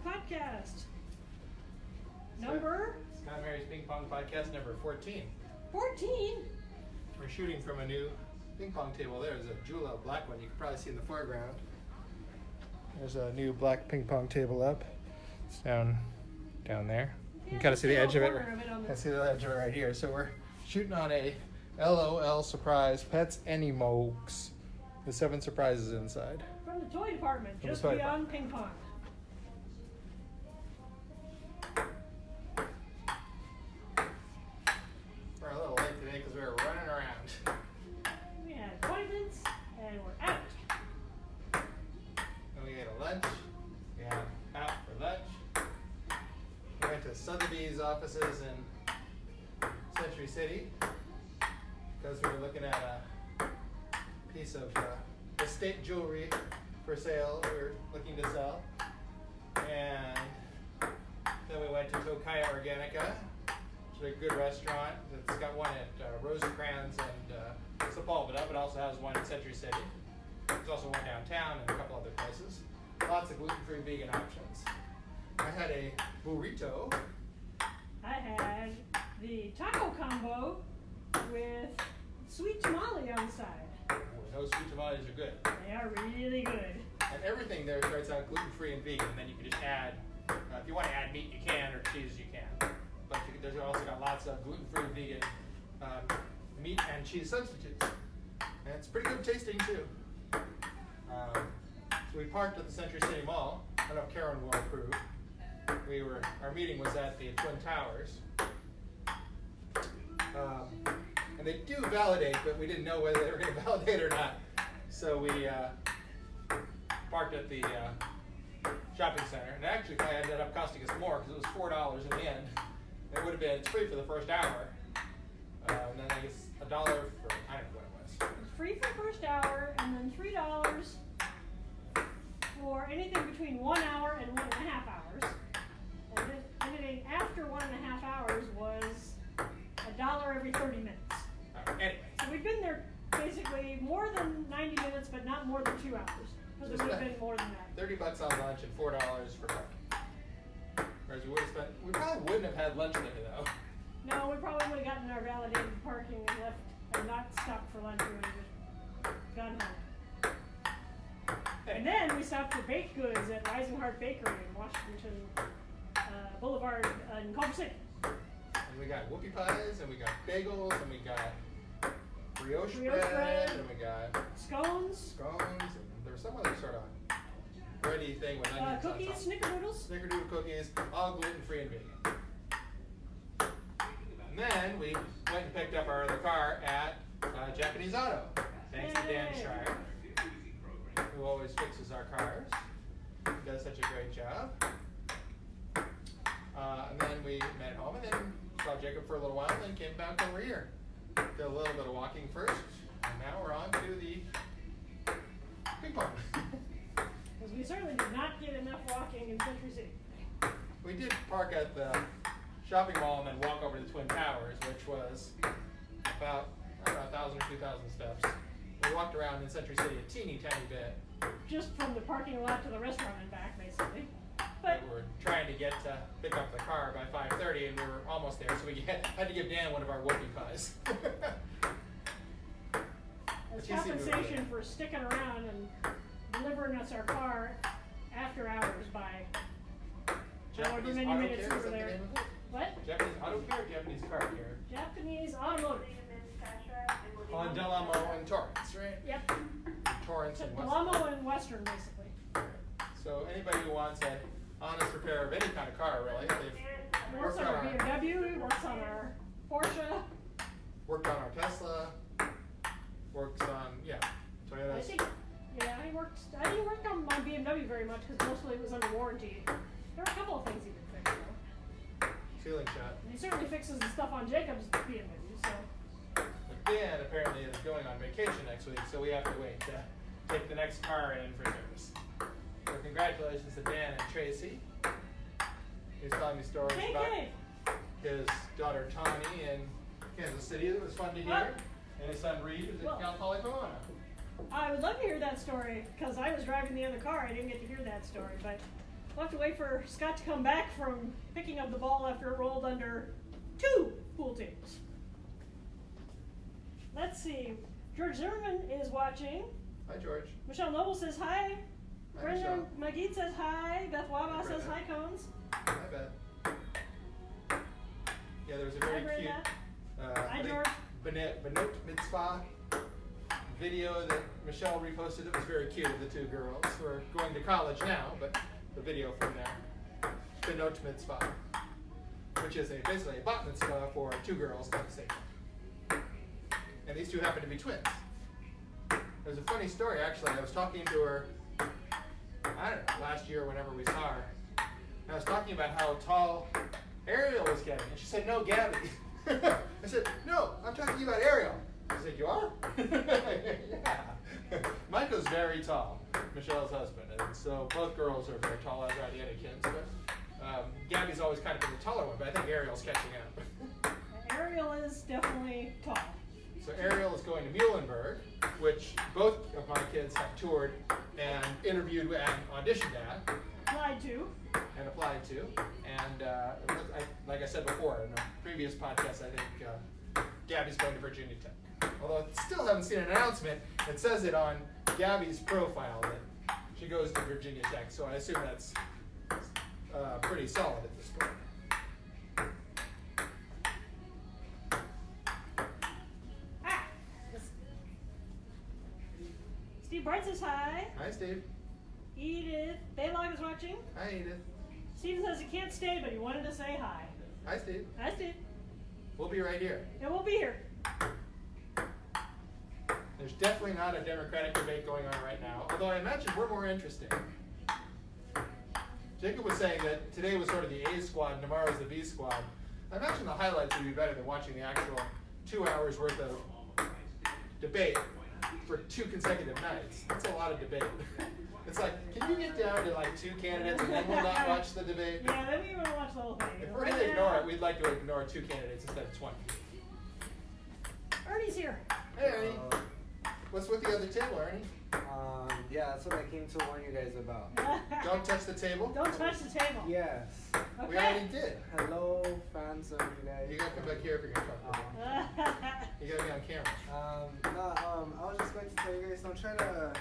Podcast. Number? Scott Mary's Ping Pong Podcast number 14. 14? We're shooting from a new ping pong table there. There's a Jewel black one you can probably see in the foreground. There's a new black ping pong table up. It's down there. You can kind of see the edge of it. I see the edge of it right here. So we're shooting on a LOL Surprise Pets Animokes. The 7 surprises inside. From the toy department, just beyond ping pong. We're a little late today because we were running around. We had appointments and we're out. And we ate a lunch. We had out for lunch. We went to Sotheby's offices in Century City because we were looking at a piece of estate jewelry for sale we were looking to sell. And then we went to Tokaya Organica, which is a good restaurant. It's got one at Rosecrans and Sepulveda, but also has one in Century City. There's also one downtown and a couple other places. Lots of gluten-free vegan options. I had a burrito. I had the taco combo with sweet tamale on the side. Those sweet tamales are good. They are really good. And everything there starts out gluten-free and vegan, and then you can just add, if you want to add meat, you can, or cheese, you can. But there's also got lots of gluten-free vegan meat and cheese substitutes. And it's pretty good tasting, too. So we parked at the Century City Mall. I don't know if Karen will approve. Our meeting was at the Twin Towers. And they do validate, but we didn't know whether they were going to validate or not. So we parked at the shopping center. And actually probably ended up costing us more because it was $4 in the end. It would have been, it's free for the first hour. And then I guess $1 for, I don't know what it was. It was free for the first hour and then $3 for anything between 1 hour and 1.5 hours. And then anything after 1.5 hours was $1 every 30 minutes. Anyway. So we've been there basically more than 90 minutes, but not more than 2 hours. Because it would have been more than that. $30 on lunch and $4 for parking. Whereas we probably wouldn't have had lunch there though. No, we probably would have gotten our validated parking and left and not stopped for lunch. We would have just gone home. And then we stopped for baked goods at Rising Heart Bakery in Washington Boulevard in Culver City. And we got whoopie pies, and we got bagels, and we got brioche bread, and we got scones, and there was some other sort of bready thing with onions on top. Cookies, Snickerdoodle cookies, all gluten-free and vegan. And then we went and picked up our other car at Japanese Auto, thanks to Dan Shire, who always fixes our cars. He does such a great job. And then we met home and then saw Jacob for a little while and then came back over here. Did a little bit of walking first, and now we're on to the ping pong. Because we certainly did not get enough walking in Century City. We did park at the shopping mall and then walk over to the Twin Towers, which was about, 1,000 or 2,000 steps. We walked around in Century City a teeny tiny bit. Just from the parking lot to the restaurant and back, basically. But we were trying to get to pick up the car by 5:30, and we were almost there, so we had to give Dan one of our whoopie pies. As compensation for sticking around and delivering us our car after hours by however many minutes we were there. What? Japanese Auto Care or Japanese Car Care? Japanese Automotive. On Del Amo and Torrance, right? Yep. Torrance and Del Amo and Western, basically. So anybody who wants an honest repair of any kind of car, really, they've works on our BMW, works on our Porsche. Worked on our Tesla. Works on, Toyotas. I think, I didn't work on my BMW very much because mostly it was under warranty. There were a couple of things he did fix, though. Ceiling shot. And he certainly fixes the stuff on Jacob's BMW, so. But Dan apparently is going on vacation next week, so we have to wait to take the next car in for service. So congratulations to Dan and Tracy. He's telling me stories about his daughter Tawny in Kansas City. It was fun to hear. And his son Reed is in Cal Poly Pomona. I would love to hear that story because I was driving the other car. I didn't get to hear that story, but We'll have to wait for Scott to come back from picking up the ball after it rolled under 2 pool tables. Let's see. George Zimmerman is watching. Hi, George. Michelle Noble says hi. Hi, Brenda Michelle. Magid says hi. Beth Waba Hi, says Brenda. hi, Cones. Hi, Beth. Yeah, there was a very Hi, cute Brenda. Hi, George. Benot Mitzvah video that Michelle reposted. It was very cute of the 2 girls who are going to college now, but the video from there. Benot Mitzvah, which is basically a bat mitzvah for 2 girls at the same time. And these 2 happen to be twins. There's a funny story, actually. I was talking to her, I don't know, last year whenever we saw her. And I was talking about how tall Ariel was getting. And she said, no, Gabby. I said, no, I'm talking about Ariel. I said, you are? Yeah. Michael's very tall, Michelle's husband. And so both girls are very tall, as are the other kids. But Gabby's always kind of been the taller one, but I think Ariel's catching up. Ariel is definitely tall. So Ariel is going to Muhlenberg, which both of my kids have toured and interviewed and auditioned at. Applied to. And applied to. And like I said before in a previous podcast, I think Gabby's going to Virginia Tech. Although I still haven't seen an announcement that says it on Gabby's profile that she goes to Virginia Tech. So I assume that's pretty solid at this point. Steve Bright says hi. Hi, Steve. Edith Baylog is watching. Hi, Edith. Steven says he can't stay, but he wanted to say hi. Hi, Steve. Hi, Steve. We'll be right here. And we'll be here. There's definitely not a Democratic debate going on right now, although I imagine we're more interesting. Jacob was saying that today was sort of the A squad and tomorrow's the B squad. I imagine the highlights would be better than watching the actual 2 hours worth of debate for 2 consecutive nights. That's a lot of debate. It's like, can you get down to like 2 candidates and then we'll not watch the debate? Yeah, then we want to watch the whole thing. If we're going to ignore it, we'd like to ignore 2 candidates instead of 20. Ernie's here. Hey, Ernie. What's with the other table, Ernie? Yeah, that's what I came to warn you guys about. Don't touch the table? Don't touch the table. Yes. Okay. We already did. Hello, fans of you guys. You gotta come back here if you're gonna talk to me. You gotta be on camera. I was just going to tell you guys, don't try to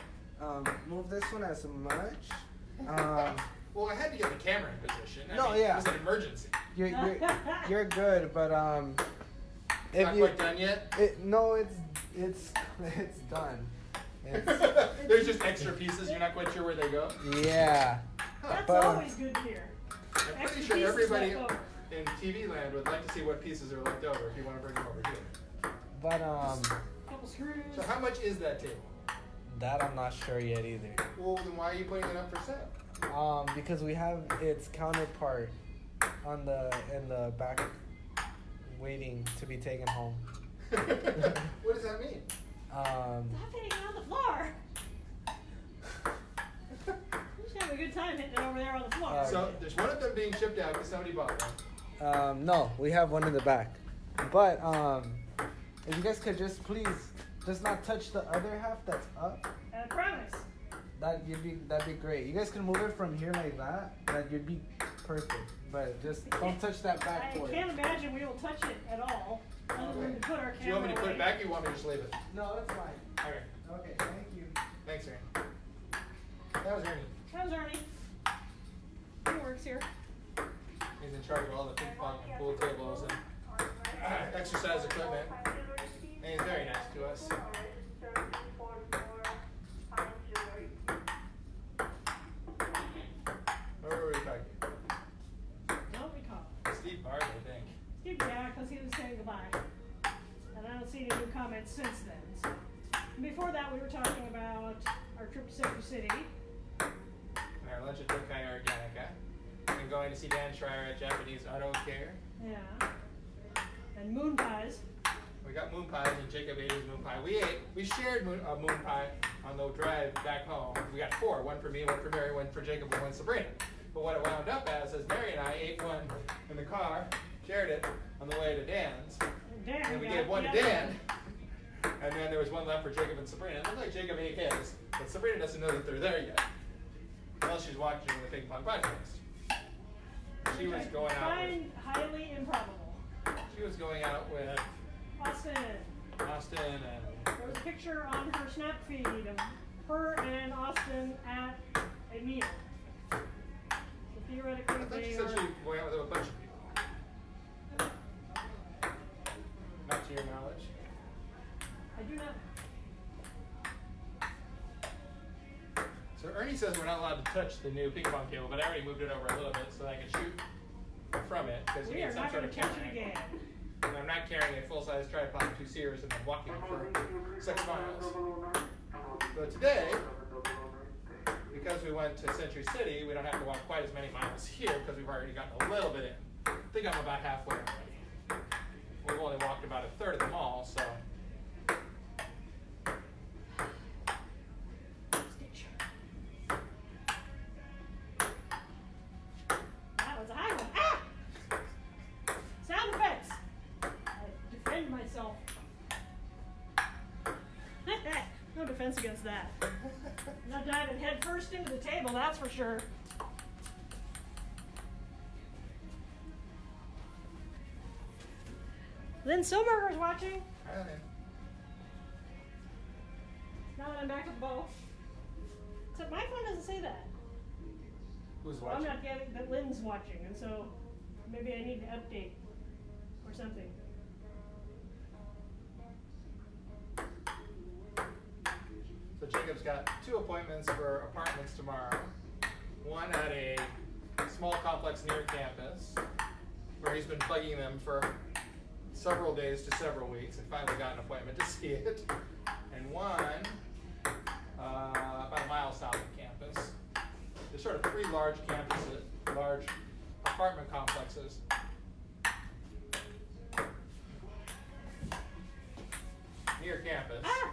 move this one as much. Well, I had to get the camera in position. No, yeah. It was an emergency. You're good, but if Not you, quite done yet? No, it's done. There's just extra pieces. You're not quite sure where they go? Yeah. That's But, always good to hear. I'm pretty Extra sure pieces everybody left over. in TV land would like to see what pieces are left over if you want to bring them over here. But Couple screws. So how much is that table? that I'm not sure yet either. Well, then why are you putting it up for sale? Because we have its counterpart in the back, waiting to be taken home. What does that mean? Stop hitting it on the floor. You're just having a good time hitting it over there on the floor. So there's one of them being shipped out because somebody bought one. No, we have one in the back. But if you guys could just please just not touch the other half that's up. I promise. That'd be great. You guys can move it from here like that. That'd be perfect. But just don't touch that back I for can't it. imagine we will touch it at all. Other than to put our camera Do you want me to put it away. back or you want me to just leave it? No, that's fine. Okay. Okay, thank you. Thanks, Ernie. That was Ernie. How's Ernie? He works here. He's in charge of all the ping pong and pool tables and exercise equipment. And he's very nice to us. Where were we talking? Don't recall. Steve Bard, I think. Steve, yeah, because he was saying goodbye. And I don't see any new comments since then. So. And before that, we were talking about our trip to Century City. And our lunch at Tokai Organica. And going to see Dan Schreier at Japanese Auto Care. Yeah. And moon pies. We got moon pies and Jacob ate his moon pie. We shared moon pie on the drive back home. We got 4, one for me, one for Mary, one for Jacob, and one Sabrina. But what it wound up as is Mary and I ate one in the car, shared it on the way to Dan's, and we gave one to Dan, and then there was one left for Jacob and Sabrina. It looked like Jacob ate his, but Sabrina doesn't know that they're there yet. Well, she's watching the Ping Pong podcast. She was going out with, highly improbable. she was going out with Austin. Austin and There was a picture on her Snap feed of her and Austin at a meal. So theoretically, I thought she they said are. she was going out with a bunch of people. Not to your knowledge. I do not. So Ernie says we're not allowed to touch the new ping pong table, but I already moved it over a little bit so that I can shoot from it because you We need are some not sort going of to touch camera it angle. again. And I'm not carrying a full-size tripod to Sears and I'm walking for 6 miles. So today, because we went to Century City, we don't have to walk quite as many miles here because we've already gotten a little bit in. I think I'm about halfway already. We've only walked about a third of the mall, so. Stitch. That was a high one. Ah! Sound effects. I defend myself. No defense against that. Not diving head first into the table, that's for sure. Lynn Silberger's watching. Hi, Lynn. Now that I'm back at the ball. Except my phone doesn't say that. Who's Well, I'm watching? not getting that Lynn's watching, and so maybe I need to update or something. So Jacob's got 2 appointments for apartments tomorrow. One at a small complex near campus, where he's been plugging them for several days to several weeks, and finally got an appointment to see it. And one about a mile south of campus. There's sort of 3 large campuses, large apartment complexes. Near campus. Ah!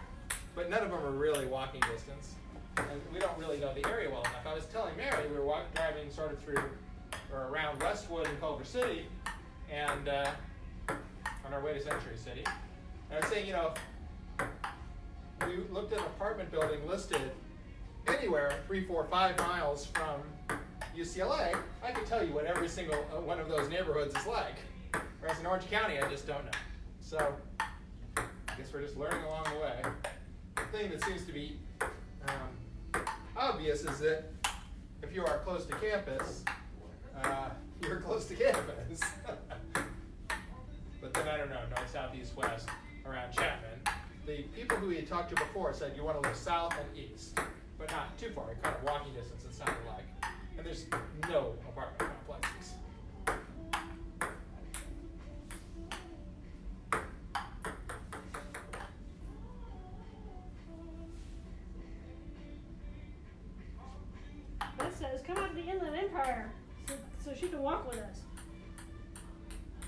But none of them are really walking distance. And we don't really know the area well enough. I was telling Mary, we were driving sort of through or around Westwood and Culver City and on our way to Century City. And I was saying, you know, if we looked at an apartment building listed anywhere 3, 4, 5 miles from UCLA, I could tell you what every single one of those neighborhoods is like. Whereas in Orange County, I just don't know. So I guess we're just learning along the way. The thing that seems to be obvious is that if you are close to campus, you're close to campus. But then I don't know, north, south, east, west, around Chapman. The people who we had talked to before said you want to live south and east, but not too far, kind of walking distance, it sounded like. And there's no apartment complexes. Beth says, come out to the Inland Empire so she can walk with us.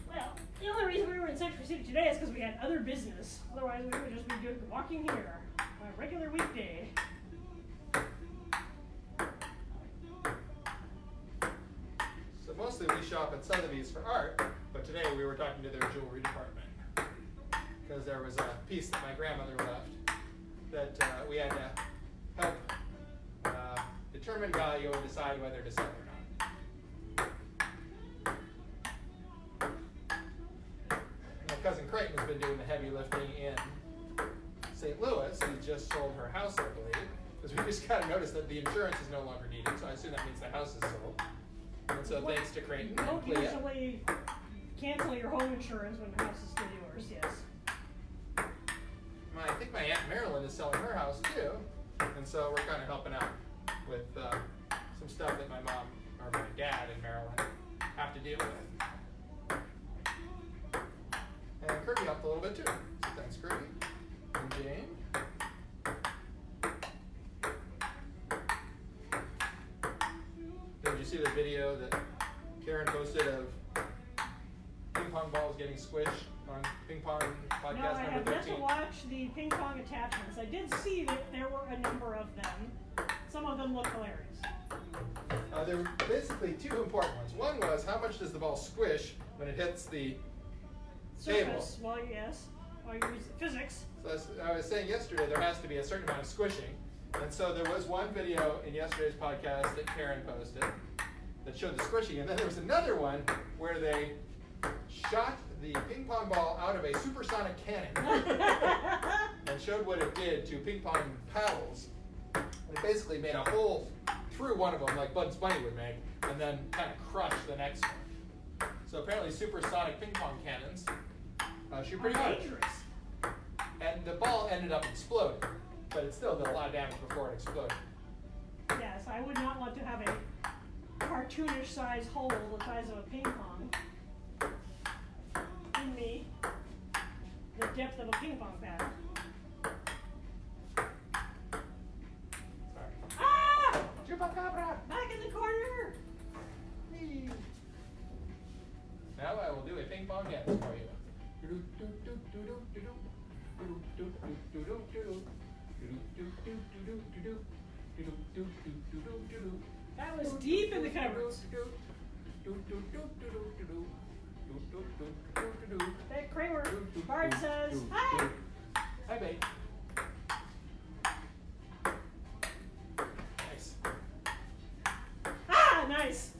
Well, the only reason we were in Century City today is because we had other business. Otherwise, we would just be doing walking here on a regular weekday. So mostly we shop at Sotheby's for art, but today we were talking to their jewelry department. Because there was a piece that my grandmother left that we had to help determine value and decide whether to sell or not. My cousin Creighton has been doing the heavy lifting in St. Louis. He just sold her house, I believe, because we just got to notice that the insurance is no longer needed, so I assume that means the house is sold. And so thanks to Creighton You and don't Clea. usually cancel your home insurance when the house is still yours, yes. I think my Aunt Marilyn is selling her house too, and so we're kind of helping out with some stuff that my mom or my dad and Marilyn have to deal with. And Kirby helped a little bit too. So thanks, Kirby. And Jane. Did you see the video that Karen posted of ping pong balls getting squished on Ping Pong podcast No, I have number yet 13? to watch the ping pong attachments. I did see that there were a number of them. Some of them look hilarious. There were basically 2 important ones. One was how much does the ball squish when it hits the table? Surface, well, yes. Well, you use physics. So as I was saying yesterday, there has to be a certain amount of squishing. And so there was one video in yesterday's podcast that Karen posted that showed the squishing, and then there was another one where they shot the ping pong ball out of a supersonic cannon and showed what it did to ping pong paddles. It basically made a hole through one of them like Bugs Bunny would make, and then kind of crushed the next one. So apparently supersonic ping pong cannons shoot pretty hard. Dangerous. And the ball ended up exploding, but it still did a lot of damage before it exploded. Yes, I would not want to have a cartoonish size hole the size of a ping pong in me, the depth of a ping pong paddle. Sorry. Ah! Chupacabra! Back in the corner! Whee! Now I will do a ping pong dance for you. That was deep in the covers. That Kramer Bard says, hi! Hi, babe. Nice. Ah, nice!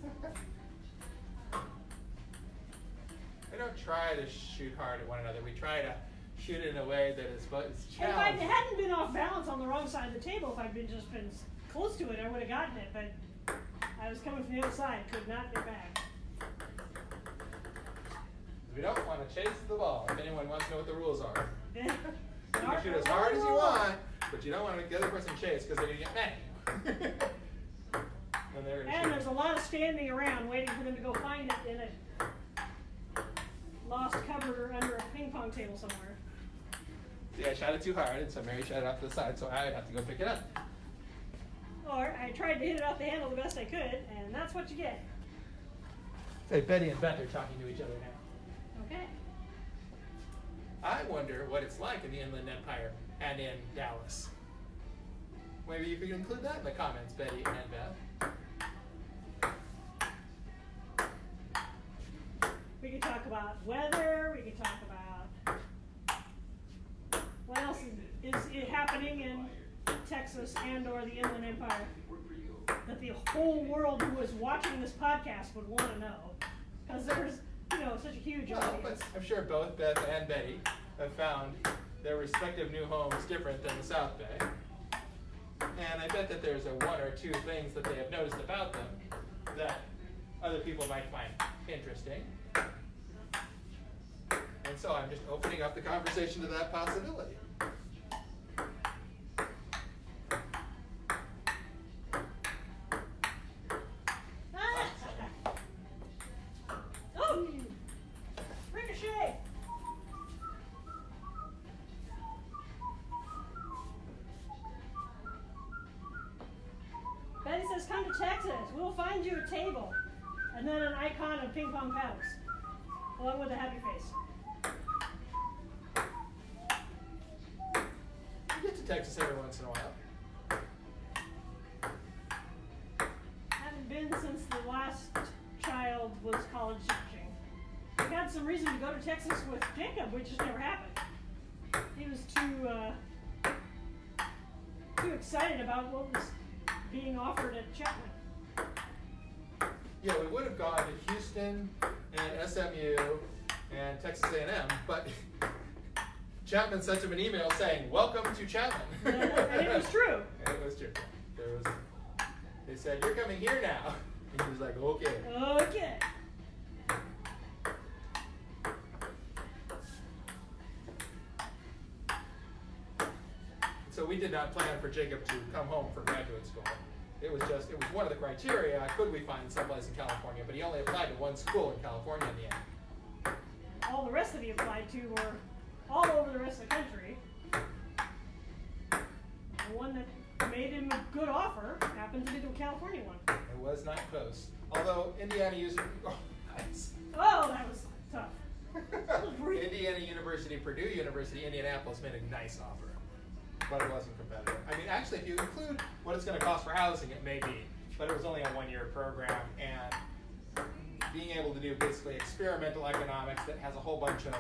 We don't try to shoot hard at one another. We try to shoot it in a way that is If I challenging. hadn't been off balance on the wrong side of the table, if I'd just been close to it, I would have gotten it, but I was coming from the other side, could not get back. We don't want to chase the ball. If anyone wants to know what the rules are. You can Not shoot the as hard as you rule. want, but you don't want to make the other person chase because they're going to get mad at you. And they're going to And shoot. there's a lot of standing around waiting for them to go find it in a lost cupboard or under a ping pong table somewhere. See, I shot it too hard, and so Mary shot it off to the side, so I have to go pick it up. Or I tried to hit it off the handle the best I could, and that's what you get. Hey, Betty and Beth are talking to each other now. Okay. I wonder what it's like in the Inland Empire and in Dallas. Maybe you could include that in the comments, Betty and Beth. We could talk about weather, we could talk about what else is happening in Texas and or the Inland Empire that the whole world who is watching this podcast would want to know. Because there's, such a huge Well, audience. but I'm sure both Beth and Betty have found their respective new homes different than the South Bay. And I bet that there's one or two things that they have noticed about them that other people might find interesting. And so I'm just opening up the conversation to that possibility. Oh! Ricochet! Betty says, come to Texas. We'll find you a table. And then an icon of ping pong paddles. Along with a happy face. You get to Texas every once in a while. Haven't been since the last child was college searching. We had some reason to go to Texas with Jacob, which just never happened. He was too excited about what was being offered at Chapman. Yeah, we would have gone to Houston and SMU and Texas A&M, but Chapman sent him an email saying, "Welcome to Chapman." And it was true. And it was true. They said, "You're coming here now." And he was like, "Okay." Okay. So we did not plan for Jacob to come home for graduate school. It was one of the criteria, could we find someplace in California, but he only applied to one school in California in the end. All the rest that he applied to were all over the rest of the country. The one that made him a good offer happened to be the California one. It was not close. Although Indiana used, nice. Oh, that was tough. Indiana University, Purdue University, Indianapolis made a nice offer, but it wasn't competitive. I mean, actually, if you include what it's going to cost for housing, it may be, but it was only a one-year program, and being able to do basically experimental economics that has a whole bunch of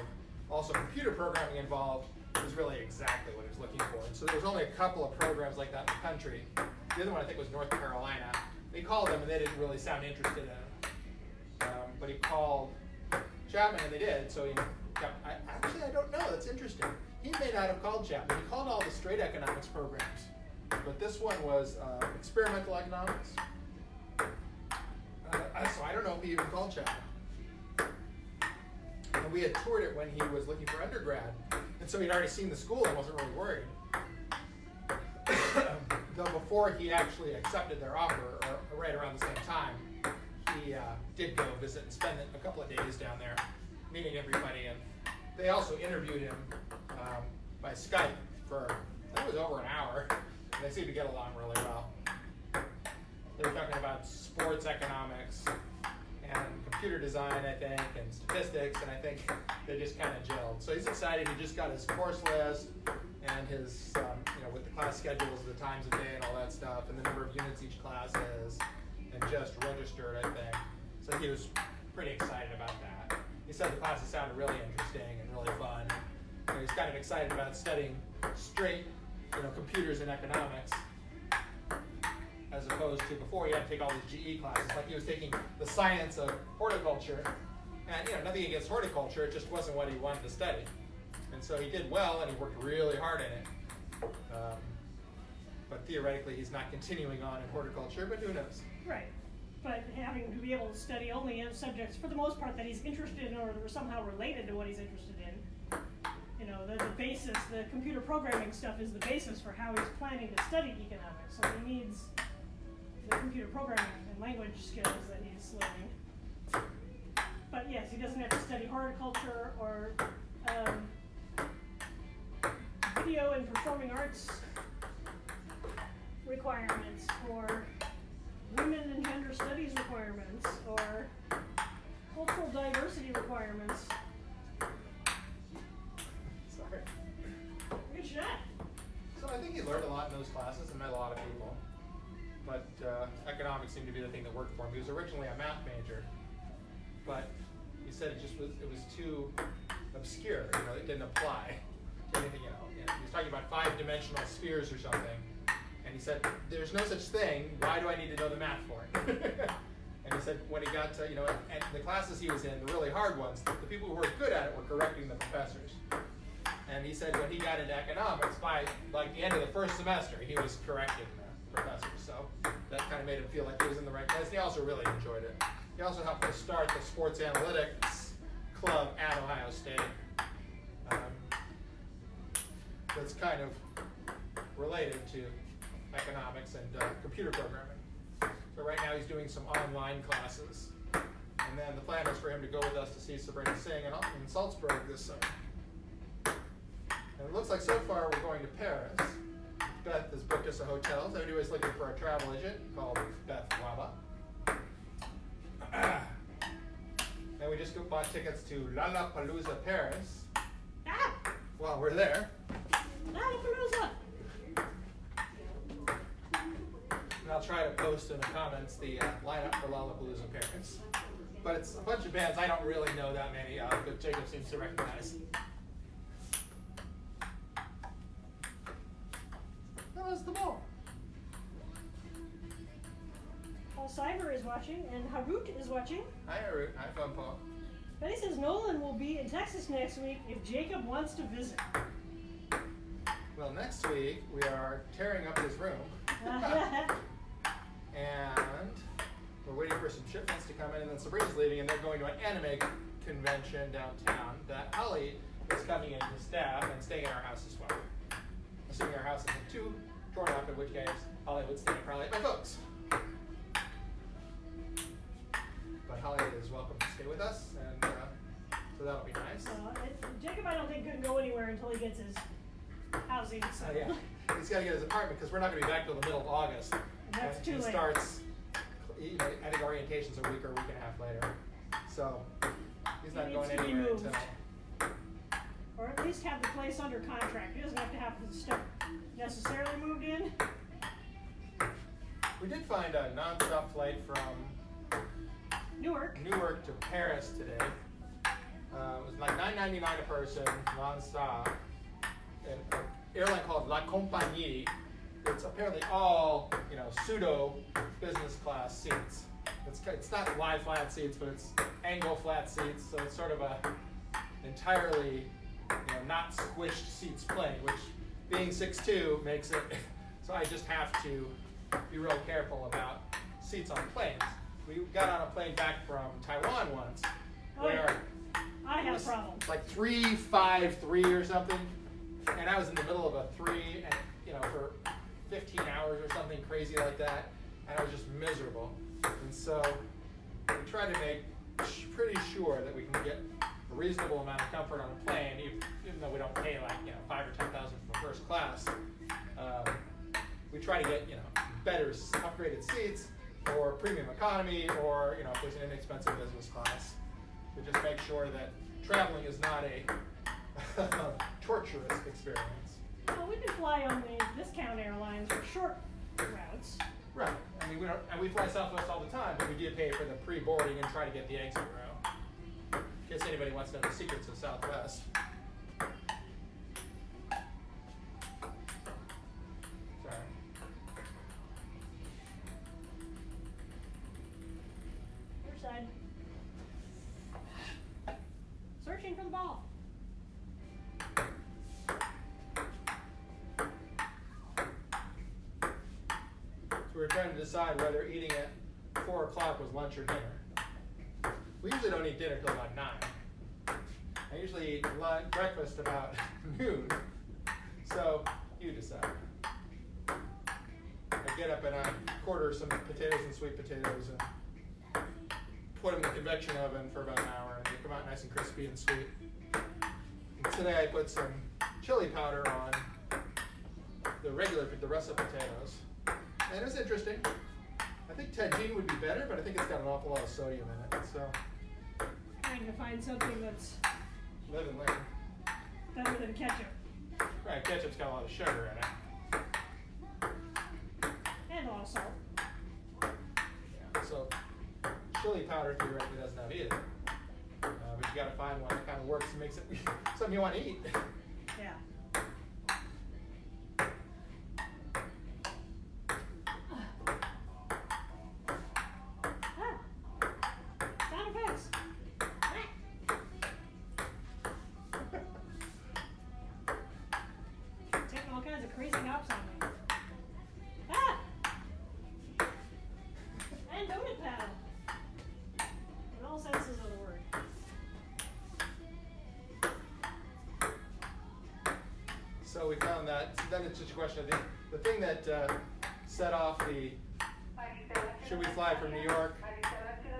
also computer programming involved, was really exactly what he was looking for. And so there was only a couple of programs like that in the country. The other one I think was North Carolina. He called them and they didn't really sound interested in him. But he called Chapman and they did. So he got, actually I don't know, that's interesting. He may not have called Chapman. He called all the straight economics programs. But this one was experimental economics. So I don't know if he even called Chapman. And we had toured it when he was looking for undergrad. And so he'd already seen the school and wasn't really worried. Though before he actually accepted their offer, or right around the same time, he did go visit and spend a couple of days down there meeting everybody. And they also interviewed him by Skype for, I think it was over an hour. And they seemed to get along really well. They were talking about sports economics and computer design, I think, and statistics, and I think they just kind of gelled. So he's excited. He just got his course list and his, with the class schedules, the times of day and all that stuff, and the number of units each class is, and just registered, I think. So he was pretty excited about that. He said the classes sounded really interesting and really fun. And he's kind of excited about studying straight, computers and economics, as opposed to before he had to take all these GE classes. Like he was taking the science of horticulture, and nothing against horticulture, it just wasn't what he wanted to study. And so he did well, and he worked really hard in it. But theoretically, he's not continuing on in horticulture, but who knows? Right. But having to be able to study only in subjects, for the most part, that he's interested in or that are somehow related to what he's interested in. The basis, the computer programming stuff is the basis for how he's planning to study economics. So he needs the computer programming and language skills that he's learning. But yes, he doesn't have to study horticulture or video and performing arts requirements, or women and gender studies requirements, or cultural diversity requirements. Sorry. Good shot. So I think he learned a lot in those classes and met a lot of people. But economics seemed to be the thing that worked for him. He was originally a math major, but he said it was too obscure. It didn't apply to anything. He was talking about 5-dimensional spheres or something, and he said, "There's no such thing. Why do I need to know the math for it?" And he said when he got to and the classes he was in, the really hard ones, the people who were good at it were correcting the professors. And he said when he got into economics, by like the end of the first semester, he was correcting the professors. So that kind of made him feel like he was in the right place. He also really enjoyed it. He also helped to start the sports analytics club at Ohio State. That's kind of related to economics and computer programming. So right now he's doing some online classes. And then the plan is for him to go with us to see Sabrina sing in Salzburg this summer. And it looks like so far we're going to Paris. Beth has booked us a hotel. So anybody's looking for a travel agent called Beth Waba. And we just bought tickets to Lollapalooza Paris. Ah! While we're there. Lollapalooza! And I'll try to post in the comments the lineup for Lollapalooza Paris. But it's a bunch of bands I don't really know that many of, but Jacob seems to recognize. That was the ball. Paul Cyber is watching, and Harut is watching. Hi, Arut. Hi, Fun Paul. Betty says Nolan will be in Texas next week if Jacob wants to visit. Well, next week we are tearing up his room. And we're waiting for some shipments to come in, and then Sabrina's leaving, and they're going to an anime convention downtown that Holly is coming in to staff and staying in our house as well. Assuming our house isn't too torn up, in which case Holly would stay probably at my folks. But Holly is welcome to stay with us, and so that'll be nice. Jacob, I don't think could go anywhere until he gets his housing. So. Yeah, he's got to get his apartment because we're not going to be back till the middle of August. That's too late. It starts, I think orientation's a week or a week and a half later. So he's not going anywhere until. Or at least have the place under contract. He doesn't have to have the stuff necessarily moved in. We did find a non-stop flight from Newark to Paris today. It was like $9.99 a person, nonstop. And an airline called La Compagnie. It's apparently all, pseudo business class seats. It's not lie flat seats, but it's angle flat seats. So it's sort of a entirely, not squished seats plane, which being 6'2" makes it so I just have to be real careful about seats on planes. We got on a plane back from Taiwan once, where I had a problem. Like 353 or something, and I was in the middle of a 3, and for 15 hours or something crazy like that, and I was just miserable. And so we try to make pretty sure that we can get a reasonable amount of comfort on a plane, even though we don't pay like $5,000 or $10,000 for first class. We try to get better upgraded seats or premium economy, or if there's an inexpensive business class, to just make sure that traveling is not a torturous experience. Well, we can fly on the discount airlines for short routes. Right. I mean, we fly Southwest all the time, but we do pay for the pre-boarding and try to get the exit row. In case anybody wants to know the secrets of Southwest. Sorry. Your side. Searching for the ball. We were trying to decide whether eating at 4 o'clock was lunch or dinner. We usually don't eat dinner till about 9. I usually eat breakfast about noon. So you decide. I get up and I quarter some potatoes and sweet potatoes and put them in the convection oven for about an hour, and they come out nice and crispy and sweet. And today I put some chili powder on the russet potatoes. And it was interesting. I think tagine would be better, but I think it's got an awful lot of sodium in it. So Trying to find something that's live and learn. better than ketchup. Right, ketchup's got a lot of sugar in it. And a lot of salt. Yeah, so chili powder theoretically doesn't have either. But you got to find one that kind of works and makes it something you want to eat. Yeah. Sound effects. Taking all kinds of crazy hops on me. And donut paddle. In all senses of the word. So we found that. So then it's just a question of the thing that set off the should we fly from New York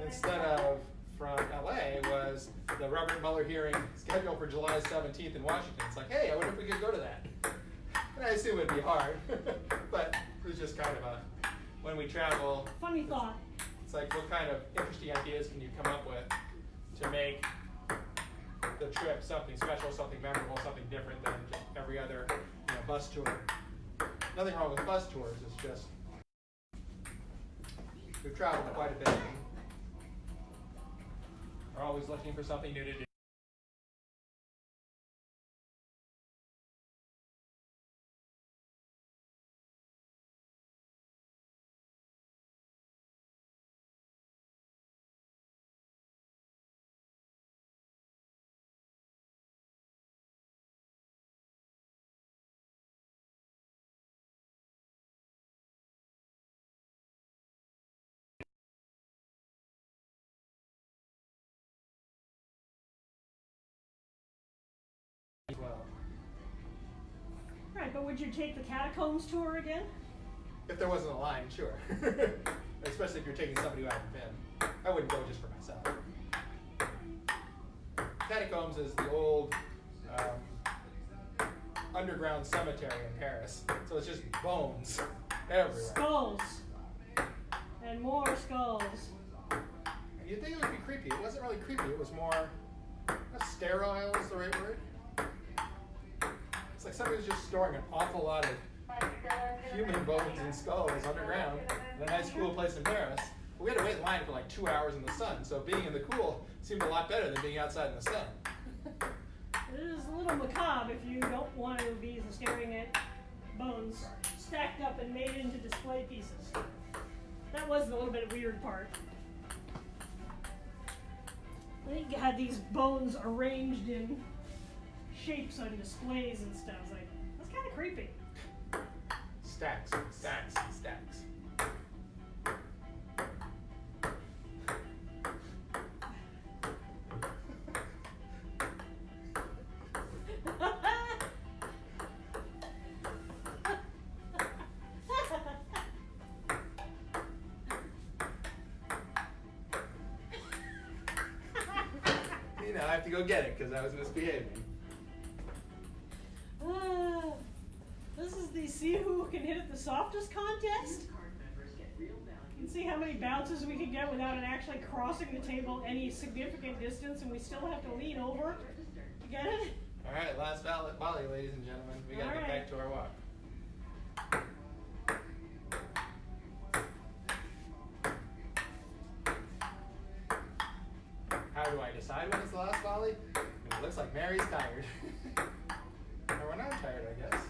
instead of from LA was the Robert Mueller hearing scheduled for July 17th in Washington. It's like, hey, I wonder if we could go to that. And I assume it'd be hard, but it was just kind of when we travel. Funny thought. It's like, what kind of interesting ideas can you come up with to make the trip something special, something memorable, something different than just every other bus tour. Nothing wrong with bus tours, it's just we've traveled quite a bit. We're always looking for something new to do. Well, Right, but would you take the catacombs tour again? if there wasn't a line, sure. Especially if you're taking somebody who hasn't been. I wouldn't go just for myself. Catacombs is the old underground cemetery in Paris. So it's just bones everywhere. Skulls. And more skulls. You'd think it would be creepy. It wasn't really creepy. It was more sterile is the right word. It's like somebody was just storing an awful lot of human bones and skulls underground in a nice cool place in Paris. We had to wait in line for like 2 hours in the sun, so being in the cool seemed a lot better than being outside in the sun. It is a little macabre if you don't want to be staring at bones stacked up and made into display pieces. That was the little bit weird part. I think you had these bones arranged in shapes on displays and stuff. It's like, that's kind of creepy. Stacks and stacks and stacks. You know, I have to go get it because I was misbehaving. This is the see who can hit it the softest contest. You can see how many bounces we can get without it actually crossing the table any significant distance, and we still have to lean over to get it. All right, last volley, ladies and gentlemen. We got to get back to our walk. How do I decide when it's the last volley? It looks like Mary's tired. Or we're not tired, I guess.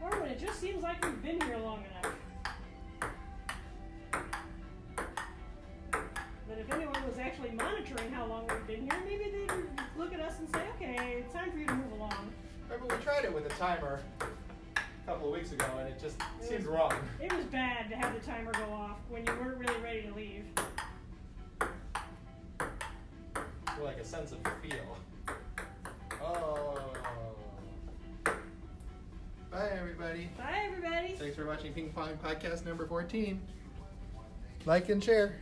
Or when it just seems like we've been here long enough. But if anyone was actually monitoring how long we've been here, maybe they would look at us and say, okay, it's time for you to move along. Remember, we tried it with a timer a couple of weeks ago, and it just seemed wrong. It was bad to have the timer go off when you weren't really ready to leave. More like a sense of feel. Oh. Bye, everybody. Bye, everybody. Thanks for watching Ping Pong Podcast number 14. Like and share.